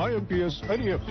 IMPS, NEFT,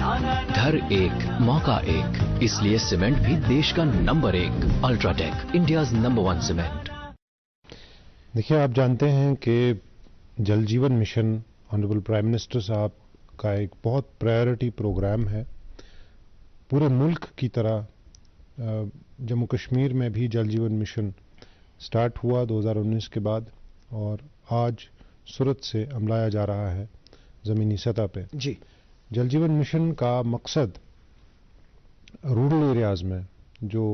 گھر ایک موقع ایک، اس لیے سیمنٹ بھی دیش کا number 1 UltraTech, India's number 1 cement. دیکھیے، آپ جانتے ہیں کہ Jal Jeevan mission honourable prime minister صاحب کا ایک بہت پرائیورٹی پروگرام ہے۔ پورے ملک کی طرح جموں کشمیر میں بھی جل جیون مشن سٹارٹ ہوا 2019 کے بعد، اور آج صورت سے عملایا جا رہا ہے زمینی سطح پہ۔ جی، جل جیون مشن کا مقصد رورل ایریاز میں جو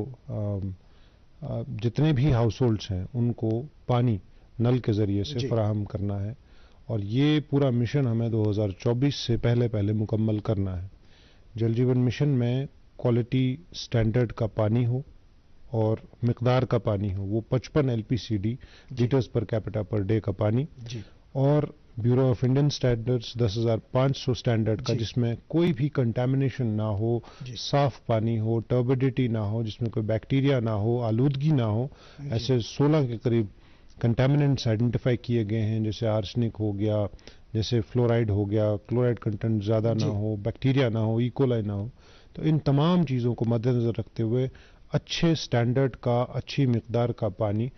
جتنے بھی ہاؤس ہولڈس ہیں ان کو پانی نل کے ذریعے سے فراہم کرنا ہے، اور یہ پورا مشن ہمیں 2024 سے پہلے مکمل کرنا ہے۔ جل جیون مشن میں کوالٹی سٹینڈرڈ کا پانی ہو اور مقدار کا پانی ہو، وہ 55 LPCD letters per capita per day کا پانی، اور bureau of Indian standards 10,500 standard کا، جس میں کوئی بھی کنٹامنیشن نہ ہو، صاف پانی ہو، ٹربیڈیٹی نہ ہو، جس میں کوئی بیکٹیریا نہ ہو، آلودگی نہ ہو۔ ایسے 16 کے قریب کنٹامننٹس آئیڈینٹیفائی کیے گئے ہیں، جیسے آرسنک ہو گیا، جیسے فلورائڈ ہو گیا، کلورائڈ کنٹینٹ زیادہ نہ ہو، بیکٹیریا نہ ہو، ایکولائی نہ ہو۔ تو ان تمام چیزوں کو مد نظر رکھتے ہوئے اچھے سٹینڈرڈ کا، اچھی مقدار کا پانی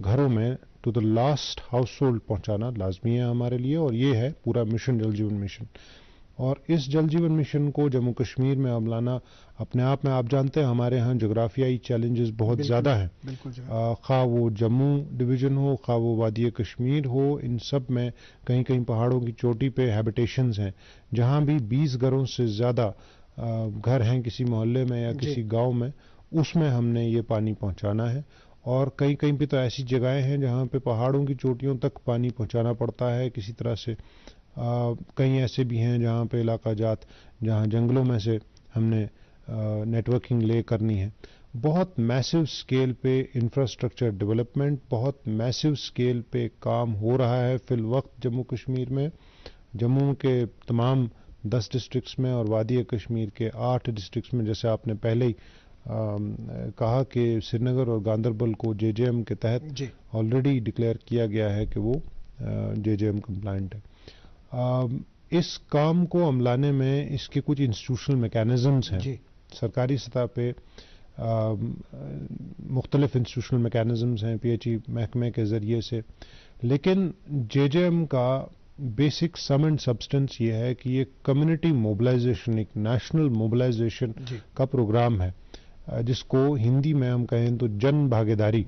گھروں میں to the last household پہنچانا لازمی ہے ہمارے لیے، اور یہ ہے پورا مشن جل جیون مشن۔ اور اس جل جیون مشن کو جموں کشمیر میں عملانا اپنے آپ میں، آپ جانتے ہیں ہمارے ہاں جغرافیائی چیلنجز بہت زیادہ ہیں، خواہ وہ جموں ڈویژن ہو، خواہ وہ وادی کشمیر ہو، ان سب میں کہیں کہیں پہاڑوں کی چوٹی پہ ہیبیٹیشنز ہیں جہاں بھی 20 گھروں سے زیادہ گھر ہیں کسی محلے میں یا کسی گاؤں میں، اس میں ہم نے یہ پانی پہنچانا ہے۔ اور کہیں کہیں پہ تو ایسی جگہیں ہیں جہاں پہ پہاڑوں کی چوٹیوں تک پانی پہنچانا پڑتا ہے کسی طرح سے۔ کہیں ایسے بھی ہیں جہاں پہ علاقہ جات، جہاں جنگلوں میں سے ہم نے نیٹ ورکنگ لے کرنی ہے۔ بہت میسو سکیل پہ انفراسٹرکچر ڈیولپمنٹ، بہت میسو سکیل پہ کام ہو رہا ہے فی الوقت جموں کشمیر میں۔ جموں کے تمام 10 ڈسٹرکٹس میں اور وادی کشمیر کے 8 ڈسٹرکٹس میں، جیسے آپ نے پہلے ہی کہا کہ سری نگر اور گاندربل کو JJM کے تحت آلریڈی ڈکلیئر کیا گیا ہے کہ وہ JJM کمپلائنٹ ہے۔ اس کام کو عملانے میں اس کے کچھ انسٹیٹیوشنل میکینزمز ہیں، سرکاری سطح پہ مختلف انسٹیٹیوشنل میکینزمز ہیں PHE محکمے کے ذریعے سے، لیکن JJM کا بیسک سم اینڈ سبسٹنس یہ ہے کہ یہ کمیونٹی موبلائزیشن، ایک نیشنل موبلائزیشن کا پروگرام ہے، جس کو ہندی میں ہم کہیں تو جن بھاگیداری،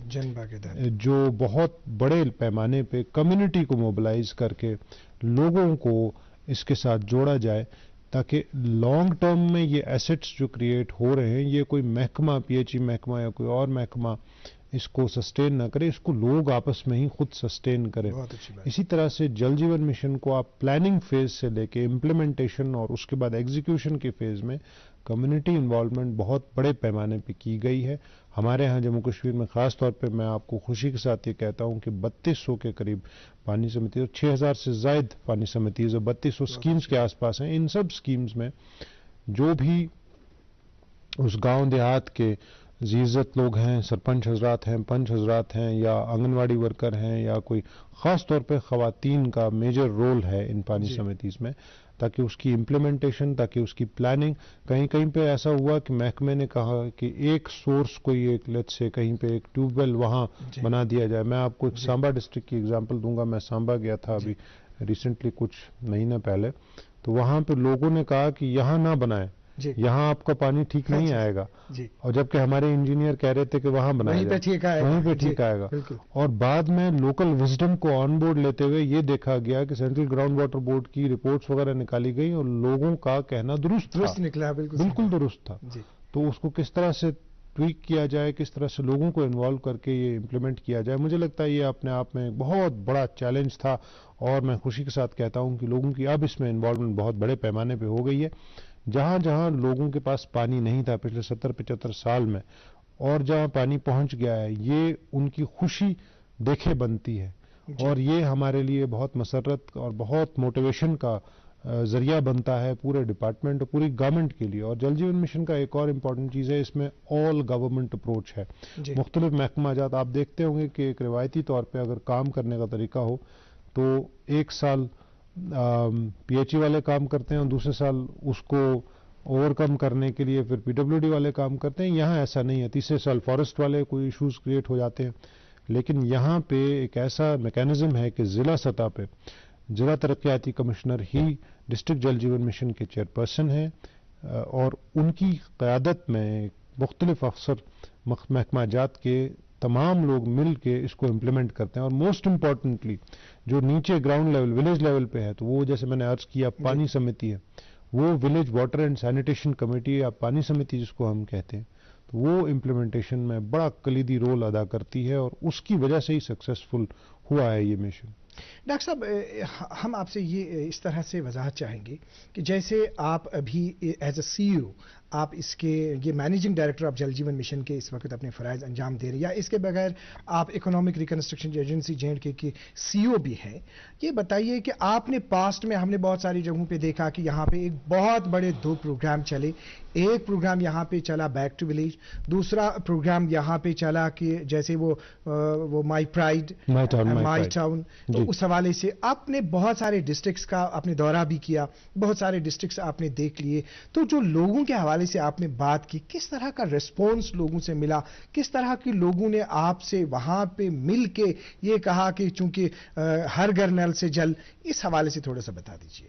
جو بہت بڑے پیمانے پہ کمیونٹی کو موبلائز کر کے لوگوں کو اس کے ساتھ جوڑا جائے، تاکہ لانگ ٹرم میں یہ ایسٹس جو کریٹ ہو رہے ہیں، یہ کوئی محکمہ PHE محکمہ یا کوئی اور محکمہ اس کو سسٹین نہ کرے، اس کو لوگ آپس میں ہی خود سسٹین کریں۔ اسی طرح سے جل جیون مشن کو آپ پلاننگ فیز سے لے کے امپلیمنٹیشن اور اس کے بعد ایگزیکیوشن کے فیز میں کمیونٹی انوالومنٹ بہت بڑے پیمانے پہ کی گئی ہے۔ ہمارے ہاں جموں کشمیر میں خاص طور پہ میں آپ کو خوشی کے ساتھ یہ کہتا ہوں کہ 3200 کے قریب پانی سمیتی اور 6000 سے زائد پانی سمیتیز اور 3200 سکیمز کے آس پاس ہیں۔ ان سب سکیمز میں جو بھی اس گاؤں دیہات کے عزت لوگ ہیں، سرپنچ حضرات ہیں، پنچ حضرات ہیں، یا آنگن واڑی ورکر ہیں، یا کوئی خاص طور پہ خواتین کا میجر رول ہے ان پانی سمیتیز میں، تاکہ اس کی امپلیمنٹیشن، تاکہ اس کی پلاننگ، کہیں کہیں پہ ایسا ہوا کہ محکمے نے کہا کہ ایک سورس کوئی ایک لت سے کہیں پہ ایک ٹیوب ویل وہاں بنا دیا جائے۔ میں آپ کو ایک سامبا ڈسٹرکٹ کی اگزامپل دوں گا۔ میں سامبا گیا تھا ابھی ریسنٹلی کچھ مہینے پہلے، تو وہاں پہ لوگوں نے کہا کہ یہاں نہ بنائیں، یہاں آپ کا پانی ٹھیک نہیں آئے گا، اور جبکہ ہمارے انجینئر کہہ رہے تھے کہ وہاں بنائیں، وہیں پہ ٹھیک آئے گا۔ اور بعد میں لوکل وزڈم کو آن بورڈ لیتے ہوئے یہ دیکھا گیا کہ سینٹرل گراؤنڈ واٹر بورڈ کی رپورٹس وغیرہ نکالی گئی اور لوگوں کا کہنا درست نکلا، بالکل درست تھا۔ تو اس کو کس طرح سے ٹویک کیا جائے، کس طرح سے لوگوں کو انوالو کر کے یہ امپلیمنٹ کیا جائے، مجھے لگتا ہے یہ اپنے آپ میں بہت بڑا چیلنج تھا، اور میں خوشی کے ساتھ کہتا ہوں کہ لوگوں کی اب اس میں انوالومنٹ بہت بڑے پیمانے پہ ہو گئی ہے۔ جہاں جہاں لوگوں کے پاس پانی نہیں تھا پچھلے 70-75 سال میں، اور جہاں پانی پہنچ گیا ہے، یہ ان کی خوشی دیکھے بنتی ہے، اور یہ ہمارے لیے بہت مسرت اور بہت موٹیویشن کا ذریعہ بنتا ہے پورے ڈپارٹمنٹ اور پوری گورنمنٹ کے لیے۔ اور جل جیون مشن کا ایک اور امپورٹنٹ چیز ہے، اس میں آل گورنمنٹ اپروچ ہے۔ مختلف محکمہ جات آپ دیکھتے ہوں گے کہ ایک روایتی طور پہ اگر کام کرنے کا طریقہ ہو تو ایک سال PHE والے کام کرتے ہیں اور دوسرے سال اس کو اوور کم کرنے کے لیے پھر PWD والے کام کرتے ہیں. یہاں ایسا نہیں ہے. تیسرے سال فارسٹ والے کوئی ایشوز کریٹ ہو جاتے ہیں. لیکن یہاں پہ ایک ایسا میکینزم ہے کہ ضلع سطح پہ ضلع ترقیاتی کمشنر ہی ڈسٹرکٹ جل جیون مشن کے چیئرپرسن ہیں اور ان کی قیادت میں مختلف افسر محکمہ جات کے تمام لوگ مل کے اس کو امپلیمنٹ کرتے ہیں. اور موسٹ امپورٹنٹلی جو نیچے گراؤنڈ لیول ولیج لیول پہ ہے تو وہ جیسے میں نے عرض کیا پانی سمیتی ہے, وہ village water and sanitation committee یا پانی سمیتی جس کو ہم کہتے ہیں, تو وہ امپلیمنٹیشن میں بڑا کلیدی رول ادا کرتی ہے اور اس کی وجہ سے ہی سکسیسفل ہوا ہے یہ مشن. ڈاکٹر صاحب ہم آپ سے یہ اس طرح سے وضاحت چاہیں گے کہ جیسے آپ ابھی ایز اے CEO آپ اس کے یہ managing director of Jal Jeevan mission کے اس وقت اپنے فرائض انجام دے رہے ہیں, یا اس کے بغیر آپ اکنامک ریکنسٹرکشن ایجنسی J&K کے CEO بھی ہیں. یہ بتائیے کہ آپ نے پاسٹ میں ہم نے بہت ساری جگہوں پہ دیکھا کہ یہاں پہ ایک بہت بڑے 2 پروگرام چلے. ایک پروگرام یہاں پہ چلا بیک ٹو ولیج, دوسرا پروگرام یہاں پہ چلا کہ جیسے وہ مائی پرائڈ مائی ٹاؤن. تو اس حوالے سے آپ نے بہت سارے ڈسٹرکٹس کا آپ نے دورہ بھی کیا, بہت سارے ڈسٹرکٹس آپ نے دیکھ لیے. تو جو لوگوں کے حوالے سے آپ نے بات کی, کس طرح کا ریسپونس لوگوں سے ملا, کس طرح کے لوگوں نے آپ سے وہاں پہ مل کے یہ کہا کہ چونکہ ہر گھر نل سے جل, اس حوالے سے تھوڑا سا بتا دیجیے.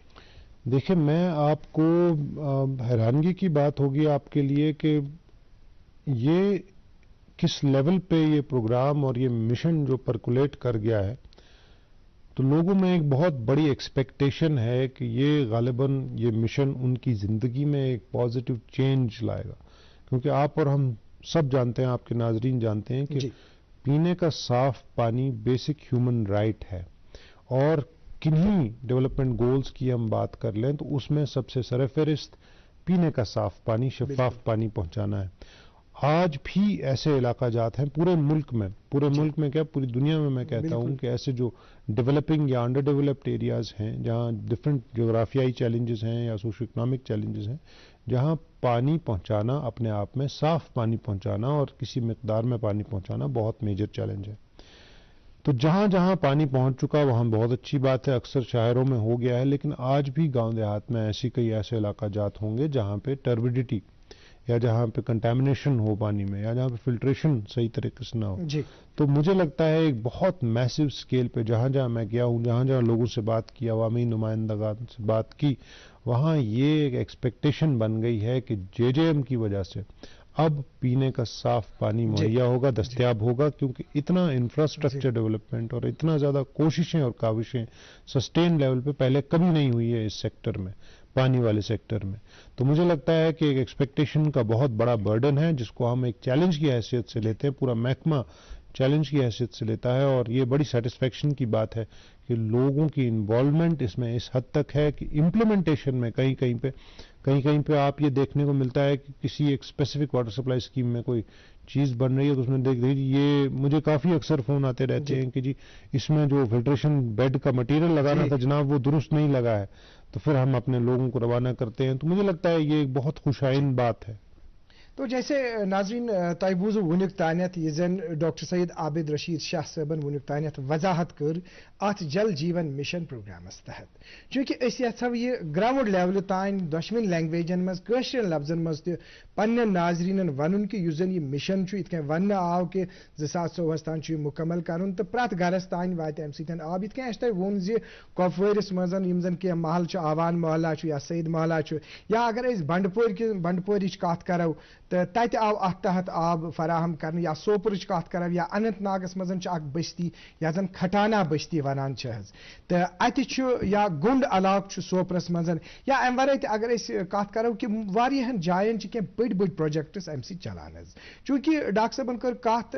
دیکھیں میں آپ کو حیرانگی کی بات ہوگی آپ کے لیے کہ یہ کس لیول پہ یہ پروگرام اور یہ مشن جو پرکولیٹ کر گیا ہے, تو لوگوں میں ایک بہت بڑی ایکسپیکٹیشن ہے کہ یہ غالباً یہ مشن ان کی زندگی میں ایک پازیٹیو چینج لائے گا. کیونکہ آپ اور ہم سب جانتے ہیں, آپ کے ناظرین جانتے ہیں کہ پینے کا صاف پانی بیسک ہیومن رائٹ ہے, اور کنہیں ڈیولپمنٹ گولز کی ہم بات کر لیں تو اس میں سب سے سرفہرست پینے کا صاف پانی, شفاف پانی پہنچانا ہے. آج بھی ایسے علاقہ جات ہیں پورے ملک میں کیا پوری دنیا میں کہتا ہوں کہ ایسے جو ڈیولپنگ یا انڈر ڈیولپڈ ایریاز ہیں جہاں ڈفرینٹ جغرافیائی چیلنجز ہیں یا سوشو اکنامک چیلنجز ہیں, جہاں پانی پہنچانا اپنے آپ میں صاف پانی پہنچانا اور کسی مقدار میں پانی پہنچانا بہت میجر چیلنج ہے. تو جہاں جہاں پانی پہنچ چکا وہاں بہت اچھی بات ہے, اکثر شہروں میں ہو گیا ہے, لیکن آج بھی گاؤں دیہات میں کئی ایسے علاقہ جات ہوں گے جہاں پہ ٹربیڈیٹی یا جہاں پہ کنٹامنیشن ہو پانی میں, یا جہاں پہ فلٹریشن صحیح طریقے سے نہ ہو. تو مجھے لگتا ہے ایک بہت میسو سکیل پہ جہاں جہاں میں گیا ہوں, جہاں جہاں لوگوں سے بات کی, عوامی نمائندگان سے بات کی, وہاں یہ ایک ایکسپیکٹیشن بن گئی ہے کہ JJM کی وجہ سے اب پینے کا صاف پانی مہیا ہوگا, دستیاب ہوگا, کیونکہ اتنا انفراسٹرکچر ڈیولپمنٹ اور اتنا زیادہ کوششیں اور کاوشیں سسٹین لیول پہ پہلے کبھی نہیں ہوئی ہے اس سیکٹر میں, پانی والے سیکٹر میں. تو مجھے لگتا ہے کہ ایک ایکسپیکٹیشن کا بہت بڑا برڈن ہے جس کو ہم ایک چیلنج کی حیثیت سے لیتے ہیں, پورا محکمہ چیلنج کی حیثیت سے لیتا ہے, اور یہ بڑی سیٹسفیکشن کی بات ہے کہ لوگوں کی انوالومنٹ اس میں اس حد تک ہے کہ امپلیمنٹیشن میں کہیں پہ آپ یہ دیکھنے کو ملتا ہے کہ کسی ایک اسپیسیفک واٹر سپلائی اسکیم میں کوئی چیز بن رہی ہے تو اس میں دیکھ رہی, یہ مجھے کافی اکثر فون آتے رہتے ہیں کہ جی اس میں جو فلٹریشن بیڈ کا مٹیریل لگانا تھا جناب وہ درست نہیں لگا ہے, تو پھر ہم اپنے لوگوں کو روانہ کرتے ہیں. تو مجھے لگتا ہے یہ ایک بہت خوشائن بات ہے. تو جیسے ناظرین تۄہہِ بوٗزوٕ وُنیُک تانٮ۪تھ یہِ زن ڈاکٹر سید عابد رشید شاہ صٲبن وُنیُک تانٮ۪تھ وضاحت کٔر اتھ جل جیون مشن پروگرامس تحت, چونکہ أسۍ یژھو یہِ گراؤنڈ لیولہِ تانۍ دۄشوٕنی لینگویجن منٛز کٲشرٮ۪ن لفظن منٛز تہِ پننٮ۪ن ناظریٖنن ونُن کہِ یُس زن یہِ مشن چھُ یِتھ کٔنۍ وننہٕ آو کہِ 2024 تانۍ چھُ یہِ مُکمل کرُن تہٕ پرٛٮ۪تھ گرس تانۍ واتہِ امہِ سۭتۍ آب. یِتھ کٔنۍ اَسہِ تۄہہِ ووٚن زِ کۄپوٲرِس منٛز یِم زن کینٛہہ محل چھُ, آوان محلہ چھُ یا سید محلہ چھُ, یا اگر أسۍ بنڈپورِچ کتھ کرو تہٕ تتہِ آو اتھ تحت آب فراہم کرنہٕ, یا سوپرٕچ کتھ کرو, یا اننت ناگس منٛز چھِ اکھ بستی یتھ زن کھٹانا بستی ونان چھِ حظ, تہٕ اتہِ چھُ یا گُنڈ علاقہٕ چھُ سوپرس منٛز, یا امہِ ورٲے تہِ اگر أسۍ کتھ کرو کہِ واریاہن جاین چھِ کینٛہہ بٔڑۍ بٔڑۍ پروجیکٹس امہِ سۭتۍ چلان حظ. چوٗنکہِ ڈاکٹر صٲبن کٔر کتھ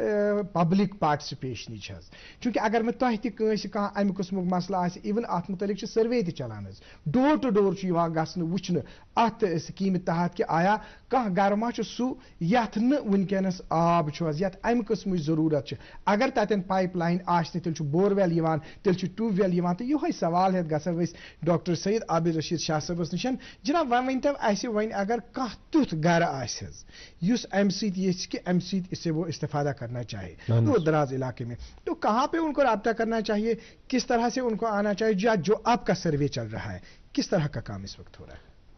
پبلک پارٹسپیشنٕچ حظ, چوٗنکہِ اگر مےٚ تۄہہِ تہِ کٲنٛسہِ کانٛہہ امہِ قٕسمُک مسلہٕ آسہِ, اِوٕن اتھ متعلق چھِ سٔروے تہِ چلان حظ, ڈور ٹُو ڈور چھُ یِوان گژھنہٕ وٕچھنہٕ اتھ سکیٖمہِ تحت کہِ آیا کانٛہہ گرٕ ما چھُ سُہ یتھ نہٕ وٕنکیٚنس آب چھُ حظ, یتھ امہِ قٕسمٕچ ضروٗرت چھِ. اگر تتٮ۪ن پایپ لاین آسہِ نہٕ تیٚلہِ چھُ بور ویل یِوان, تیٚلہِ چھُ ٹیوٗب ویل یِوان. تہٕ یِہوے سوال ہیٚتھ گژھو أسۍ ڈاکٹر سید عابد رشید شاہ صٲبس نِش. جناب وۄنۍ ؤنۍتو اَسہِ وۄنۍ اگر کانٛہہ تیُتھ گرٕ آسہِ حظ یُس امہِ سۭتۍ یژھِ کہِ امہِ سۭتۍ اس سے وہ استفادہ کرنا چاہے دور دراز علاقے میں, تو کہاں پہ ان کو رابطہ کرنا چاہیے, کس طرح سے ان کو آنا چاہیے, جو اب کا سروے چل رہا ہے کس طرح کا کام اس وقت ہو رہا ہے؟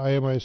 IMIS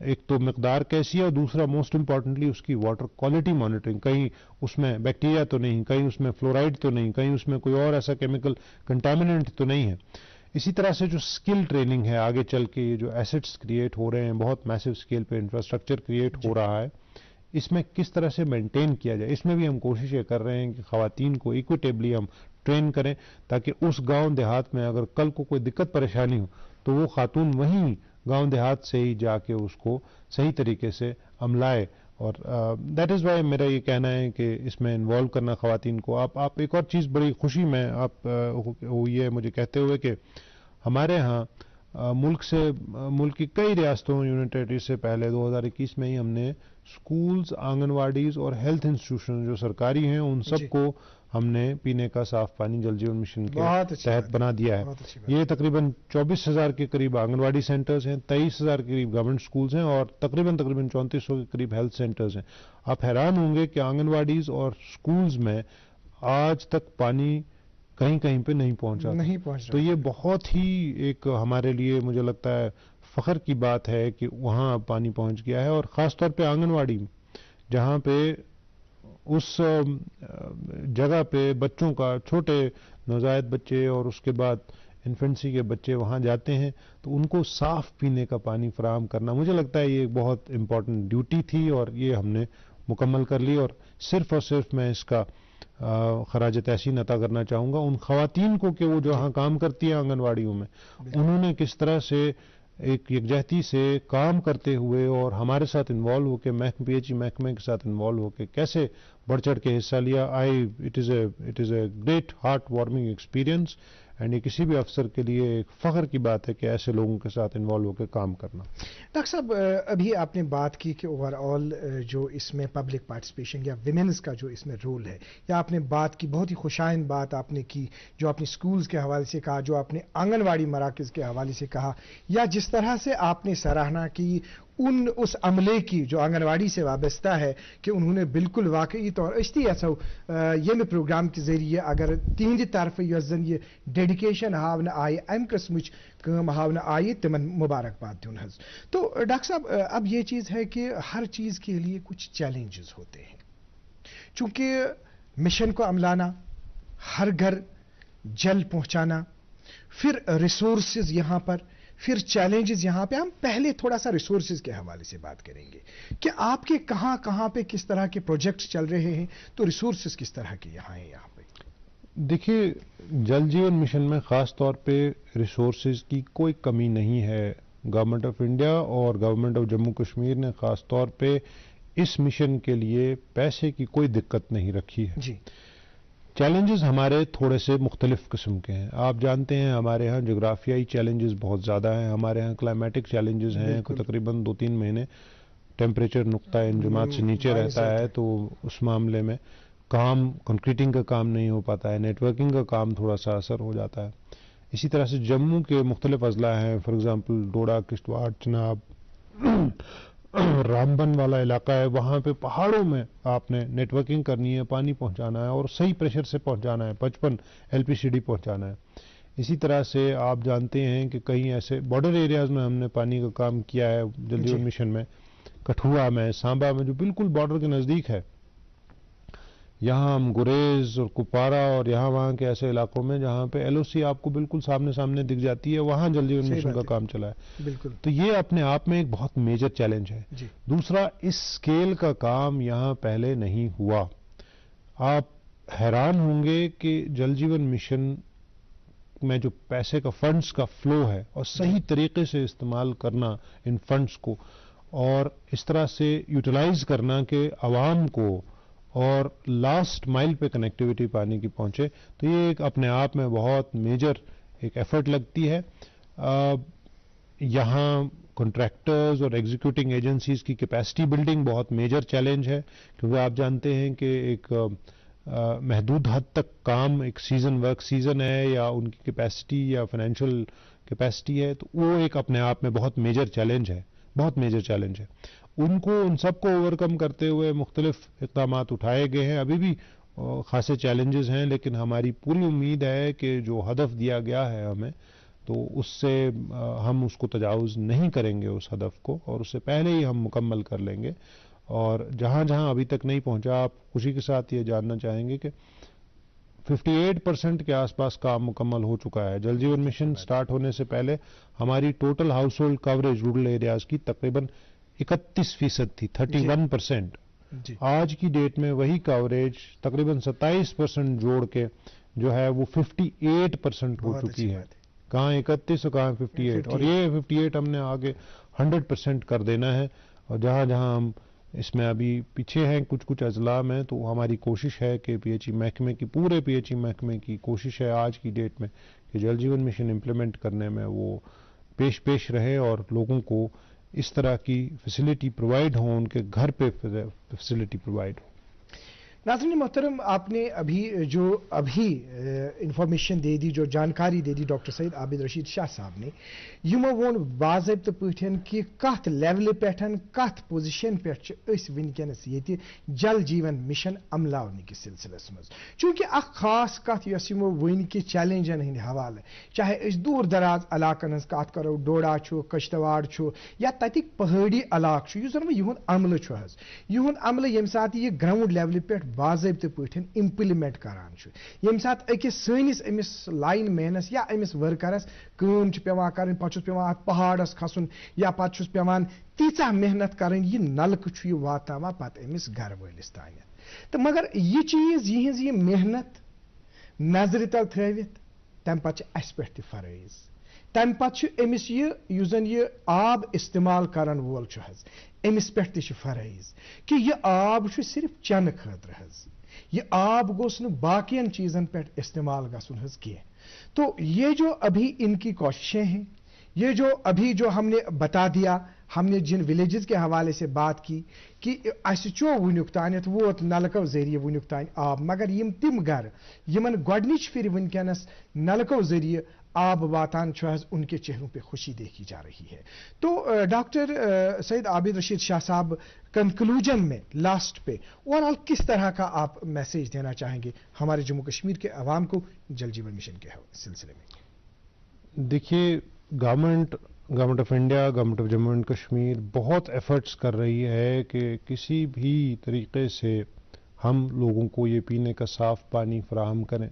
ایک تو مقدار کیسی ہے اور دوسرا موسٹ امپورٹنٹلی اس کی واٹر کوالٹی مانیٹرنگ. کہیں اس میں بیکٹیریا تو نہیں, کہیں اس میں فلورائڈ تو نہیں, کہیں اس میں کوئی اور ایسا کیمیکل کنٹامیننٹ تو نہیں ہے. اسی طرح سے جو اسکل ٹریننگ ہے آگے چل کے, یہ جو ایسٹس کریٹ ہو رہے ہیں بہت میسو اسکیل پہ, انفراسٹرکچر کریٹ ہو رہا ہے, اس میں کس طرح سے مینٹین کیا جائے, اس میں بھی ہم کوششیں کر رہے ہیں کہ خواتین کو ایکویٹیبلی ہم ٹرین کریں تاکہ اس گاؤں دیہات میں اگر کل کو کوئی دقت پریشانی ہو تو وہ خاتون وہیں گاؤں دیہات سے ہی جا کے اس کو صحیح طریقے سے عملائے. اور دیٹ از وائی میرا یہ کہنا ہے کہ اس میں انوالو کرنا خواتین کو. آپ ایک اور چیز بڑی خوشی میں آپ ہوئی ہے مجھے کہتے ہوئے کہ ہمارے ہاں ملک کی کئی ریاستوں یونین ٹیریٹری سے پہلے 2021 میں ہی ہم نے سکولز, آنگن واڑیز اور ہیلتھ انسٹیٹیوشن جو سرکاری ہیں ان سب کو ہم نے پینے کا صاف پانی جل جیون مشن کے تحت بنا دیا ہے. یہ تقریباً 24,000 کے قریب آنگن واڑی سینٹرز ہیں, 23,000 کے قریب گورنمنٹ سکولز ہیں اور تقریباً 3400 کے قریب ہیلتھ سینٹرز ہیں. آپ حیران ہوں گے کہ آنگن واڑیز اور سکولز میں آج تک پانی کہیں کہیں پہ نہیں پہنچا. تو یہ بہت ہی ایک ہمارے لیے مجھے لگتا ہے فخر کی بات ہے کہ وہاں پانی پہنچ گیا ہے. اور خاص طور پہ آنگن واڑی جہاں پہ اس جگہ پہ بچوں کا, چھوٹے نوزائیدہ بچے اور اس کے بعد انفنسی کے بچے وہاں جاتے ہیں تو ان کو صاف پینے کا پانی فراہم کرنا مجھے لگتا ہے یہ ایک بہت امپورٹنٹ ڈیوٹی تھی اور یہ ہم نے مکمل کر لی. اور صرف میں اس کا خراج تحسین عطا کرنا چاہوں گا ان خواتین کو کہ وہ جو ہاں کام کرتی ہیں آنگن واڑیوں میں, انہوں نے کس طرح سے ایک یکجہتی سے کام کرتے ہوئے اور ہمارے ساتھ انوالو ہو کے پی ایچ ای محکمے کے ساتھ انوالو ہو کے کیسے بڑھ چڑھ کے حصہ لیا. It is a great heart warming experience and یہ کسی بھی افسر کے لیے ایک فخر کی بات ہے کہ ایسے لوگوں کے ساتھ انوالو ہو کے کام کرنا. ڈاکٹر صاحب, ابھی آپ نے بات کی کہ اوور آل جو اس میں پبلک پارٹیسپیشن یا ویمنز کا جو اس میں رول ہے, یا آپ نے بات کی بہت ہی خوشائند بات آپ نے کی جو آپ نے سکولز کے حوالے سے کہا, جو آپ نے آنگن واڑی مراکز کے حوالے سے کہا, یا جس طرح سے آپ نے سراہنا کی اس عملے کی جو آنگن واڑی سے وابستہ ہے کہ انہوں نے بالکل واقعی طور اشتی ایسا یہ پروگرام کے ذریعے اگر تہندِ طرف یس زن یہ ڈیڈیکیشن ہاؤنہ آئی امہ قسمچ کام ہاؤنہ آئی تمن مبارکباد دیون حظ. تو ڈاکٹر صاحب اب یہ چیز ہے کہ ہر چیز کے لیے کچھ چیلنجز ہوتے ہیں, چونکہ مشن کو عملانا, ہر گھر جل پہنچانا, پھر ریسورسز یہاں پر, پھر چیلنجز یہاں پہ. ہم پہلے تھوڑا سا ریسورسز کے حوالے سے بات کریں گے کہ آپ کے کہاں پہ کس طرح کے پروجیکٹس چل رہے ہیں, تو ریسورسز کس طرح کے یہاں ہیں. یہاں پہ دیکھیے جل جیون مشن میں خاص طور پہ ریسورسز کی کوئی کمی نہیں ہے. گورنمنٹ آف انڈیا اور گورنمنٹ آف جموں کشمیر نے خاص طور پہ اس مشن کے لیے پیسے کی کوئی دقت نہیں رکھی ہے. جی, چیلنجز ہمارے تھوڑے سے مختلف قسم کے ہیں. آپ جانتے ہیں ہمارے ہاں جغرافیائی چیلنجز بہت زیادہ ہیں, ہمارے ہاں کلائمیٹک چیلنجز ہیں, تقریباً 2-3 مہینے ٹیمپریچر نقطہ انجماد سے نیچے رہتا ہے, تو اس معاملے میں کنکریٹنگ کا کام نہیں ہو پاتا ہے, نیٹ ورکنگ کا کام تھوڑا سا اثر ہو جاتا ہے. اسی طرح سے جموں کے مختلف اضلاع ہیں, فار ایگزامپل ڈوڈا, کشتواڑ, چناب, رامبن والا علاقہ ہے, وہاں پہ پہاڑوں میں آپ نے نیٹ ورکنگ کرنی ہے, پانی پہنچانا ہے اور صحیح پریشر سے پہنچانا ہے, 55 LPCD پہنچانا ہے. اسی طرح سے آپ جانتے ہیں کہ کئی ایسے بارڈر ایریاز میں ہم نے پانی کا کام کیا ہے جل جیون مشن میں, کٹھوعہ میں, سانبا میں, جو بالکل بارڈر کے نزدیک ہے. یہاں ہم گریز اور کپوارہ اور یہاں وہاں کے ایسے علاقوں میں جہاں پہ LOC آپ کو بالکل سامنے دکھ جاتی ہے, وہاں جل جیون مشن کا کام چلا ہے. بالکل. تو یہ اپنے آپ میں ایک بہت میجر چیلنج ہے. دوسرا, اس سکیل کا کام یہاں پہلے نہیں ہوا. آپ حیران ہوں گے کہ جل جیون مشن میں جو پیسے کا فنڈز کا فلو ہے اور صحیح طریقے سے استعمال کرنا ان فنڈز کو اور اس طرح سے یوٹیلائز کرنا کہ عوام کو اور لاسٹ مائل پہ کنیکٹیوٹی پانی کی پہنچے, تو یہ ایک اپنے آپ میں بہت میجر ایک ایفرٹ لگتی ہے. یہاں کنٹریکٹرز اور ایگزیکیوٹنگ ایجنسیز کی کیپیسٹی بلڈنگ بہت میجر چیلنج ہے, کیونکہ آپ جانتے ہیں کہ ایک محدود حد تک کام ایک ورک سیزن ہے یا ان کی کیپیسٹی یا فائنینشیل کیپیسٹی ہے, تو وہ ایک اپنے آپ میں بہت میجر چیلنج ہے. ان سب کو اوورکم کرتے ہوئے مختلف اقدامات اٹھائے گئے ہیں. ابھی بھی خاصے چیلنجز ہیں, لیکن ہماری پوری امید ہے کہ جو ہدف دیا گیا ہے ہمیں تو اس سے ہم اس کو تجاوز نہیں کریں گے اس ہدف کو، اور اس سے پہلے ہی ہم مکمل کر لیں گے. اور جہاں جہاں ابھی تک نہیں پہنچا، آپ خوشی کے ساتھ یہ جاننا چاہیں گے کہ 58% کے آس پاس کام مکمل ہو چکا ہے. جل جیون مشن سٹارٹ ہونے سے پہلے ہماری total house hold coverage rural areas کی تقریباً 31% تھی، 31%. آج کی ڈیٹ میں وہی کوریج تقریباً 27% جوڑ کے جو ہے وہ 58% ہو چکی ہے. کہاں 31 اور کہاں 58، اور یہ 58 ہم نے آگے 100% کر دینا ہے. اور جہاں جہاں ہم اس میں ابھی پیچھے ہیں، کچھ اضلاع میں، تو ہماری کوشش ہے کہ پی ایچ ای محکمے کی، پورے پی ایچ ای محکمے کی کوشش ہے آج کی ڈیٹ میں کہ جل جیون مشن امپلیمنٹ کرنے میں وہ پیش رہے اور لوگوں کو اس طرح کی فیسلٹی پرووائڈ ہوں، ان کے گھر پہ فیسلٹی پرووائڈ ہو. ناظرین محترم، آپ نے جو انفارمیشن دے دی، جو جانکاری دے دی ڈاکٹر سعید عابد رشید شاہ صاحب نے، یمو وون باضابطہ پٲٹھۍ کہ کت لیولہِ پٮ۪ٹھ، کت پوزیشن پٮ۪ٹھ چھِ ونکیٚنس ییٚتہِ جل جیون مشن عملاونہٕ کِس سلسلس منٛز. چونکہ اکھ خاص کت یۄس یمو ؤنۍ کہِ چیلنجن ہٕنٛدۍ حوالہٕ، چاہے أسۍ دوٗر دراز علاقن ہٕنٛز کتھ کرو، ڈوڈا چھُ، کشتواڑ چھُ، یا تتِکۍ پہٲڑی علاقہٕ چھُ، یُس زن وۄنۍ یِہُنٛد عملہٕ چھُ حظ، یِہُنٛد عملہٕ ییٚمہِ ساتہٕ یہِ گراوُنڈ لیولہِ پٮ۪ٹھ باضابطہ پٲٹھۍ امپلمنٹ کران چھُ، ییٚمہِ ساتہٕ أکِس أمِس لائن مینس یا أمِس ورکرس کٲم چھِ پیوان کرٕنۍ، پتہٕ چھُس پیوان اتھ پہاڑس کھسُن، یا پتہٕ چھُس پیوان تیٖژاہ محنت کرٕنۍ، یہِ نلکہٕ چھُ یہِ واتناوان پتہٕ أمِس گرٕ وٲلِس تانٮ۪تھ. تہٕ مگر یہِ چیٖز، یِہنٛز یہِ محنت نظرِ تل تھٲوِتھ، تمہِ پتہٕ چھِ اسہِ پٮ۪ٹھ تہِ فرٲیض. تمہِ پتہٕ چھُ أمِس یُس زن یہِ آب استعمال کرن وول چھُ حظ، أمِس پٮ۪ٹھ تہِ چھِ فرٲیض کہ یہِ آب چھُ صرف چنہٕ خٲطرٕ حظ، یہ آب گوٚژھ نہٕ باقین چیزن پٮ۪ٹھ استعمال گژھُن حظ کینٛہہ. تو یہ جو ابھی ان کی کوششیں ہیں، یہ جو ابھی جو ہم نے بتا دیا، ہم نے جن ولیجز کے حوالے سے بات کی کہ اسہِ چھُ وُنیُک تانٮ۪تھ ووت نلکو ذریعہ وُنیُک تانۍ آب، مگر یم تم گھر یمن گۄڈنِچ پھِرِ ونکیٚنس نلکو ذریعہ آب واتان چھُ حظ، ان کے چہروں پہ خوشی دیکھی جا رہی ہے. تو ڈاکٹر سعید عابد رشید شاہ صاحب، کنکلوژن میں لاسٹ پہ اوور آل کس طرح کا آپ میسج دینا چاہیں گے ہمارے جموں کشمیر کے عوام کو جل جیون مشن کے سلسلے میں؟ دیکھیے، government of India, government of Jammu and Kashmir بہت ایفرٹس کر رہی ہے کہ کسی بھی طریقے سے ہم لوگوں کو یہ پینے کا صاف پانی فراہم کریں.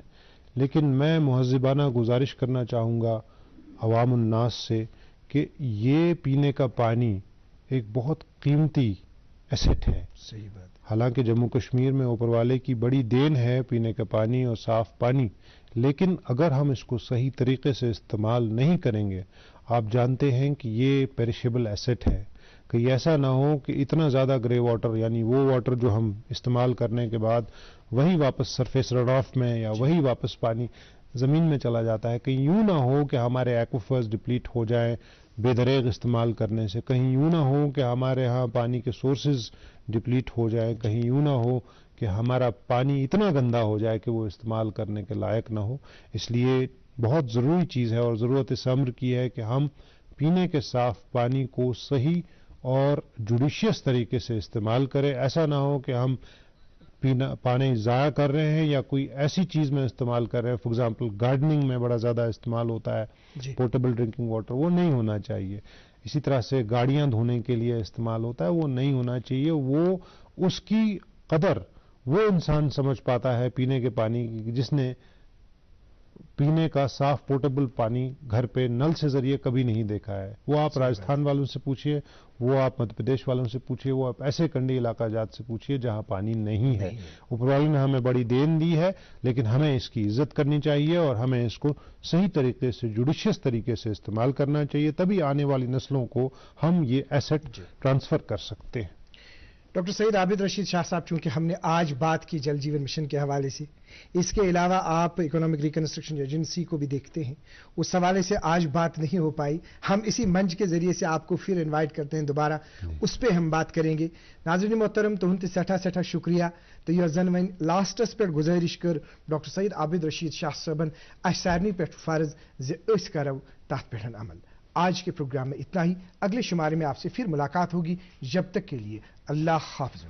لیکن میں مہذبانہ گزارش کرنا چاہوں گا عوام الناس سے کہ یہ پینے کا پانی ایک بہت قیمتی ایسٹ ہے. صحیح بات. حالانکہ جموں کشمیر میں اوپر والے کی بڑی دین ہے پینے کا پانی اور صاف پانی، لیکن اگر ہم اس کو صحیح طریقے سے استعمال نہیں کریں گے، آپ جانتے ہیں کہ یہ پیریشیبل ایسٹ ہے. کہ ایسا نہ ہو کہ اتنا زیادہ گرے واٹر، یعنی وہ واٹر جو ہم استعمال کرنے کے بعد وہی واپس سرفیس رن آف میں یا وہی واپس پانی زمین میں چلا جاتا ہے. کہیں یوں نہ ہو کہ ہمارے ایکویفرز ڈپلیٹ ہو جائیں بے دریغ استعمال کرنے سے، کہیں یوں نہ ہو کہ ہمارے ہاں پانی کے سورسز ڈپلیٹ ہو جائیں، کہیں یوں نہ ہو کہ ہمارا پانی اتنا گندا ہو جائے کہ وہ استعمال کرنے کے لائق نہ ہو. اس لیے بہت ضروری چیز ہے اور ضرورت اس امر کی ہے کہ ہم پینے کے صاف پانی کو صحیح اور جوڈیشیس طریقے سے استعمال کریں. ایسا نہ ہو کہ ہم پانی ضائع کر رہے ہیں یا کوئی ایسی چیز میں استعمال کر رہے ہیں. فار ایگزامپل گارڈننگ میں بڑا زیادہ استعمال ہوتا ہے پورٹیبل ڈرنکنگ واٹر، وہ نہیں ہونا چاہیے. اسی طرح سے گاڑیاں دھونے کے لیے استعمال ہوتا ہے، وہ نہیں ہونا چاہیے. وہ اس کی قدر وہ انسان سمجھ پاتا ہے پینے کے پانی کی جس نے پینے کا صاف پورٹیبل پانی گھر پہ نل سے ذریعے کبھی نہیں دیکھا ہے. وہ آپ راجستھان والوں سے پوچھئے، وہ آپ مدھیہ پردیش والوں سے پوچھئے، وہ آپ ایسے کنڈی علاقہ جات سے پوچھئے جہاں پانی نہیں ہے. اوپر والے نے ہمیں بڑی دین دی ہے، لیکن ہمیں اس کی عزت کرنی چاہیے اور ہمیں اس کو صحیح طریقے سے جوڈیشیس طریقے سے استعمال کرنا چاہیے. تبھی آنے والی نسلوں کو ہم یہ ایسٹ ٹرانسفر کر سکتے ہیں. ڈاکٹر سعید عابد رشید شاہ صاحب، چونکہ ہم نے آج بات کی جل جیون مشن کے حوالے سے، اس کے علاوہ آپ اکنامک ریکنسٹرکشن ایجنسی کو بھی دیکھتے ہیں، اس حوالے سے آج بات نہیں ہو پائی. ہم اسی منچ کے ذریعے سے آپ کو پھر انوائٹ کرتے ہیں دوبارہ، اس پہ ہم بات کریں گے. ناظرین محترم، تہند سٹھا شکریہ. تو یہ زن ون لاسٹس پہ گزارش کر ڈاکٹر سعید عابد رشید شاہ صاحبن اس سارنی پہ فرض زِ کرو تحت پہ عمل. آج کے پروگرام میں اتنا ہی. اگلے شمارے میں آپ سے پھر ملاقات ہوگی. جب تک کے لیے اللہ حافظ.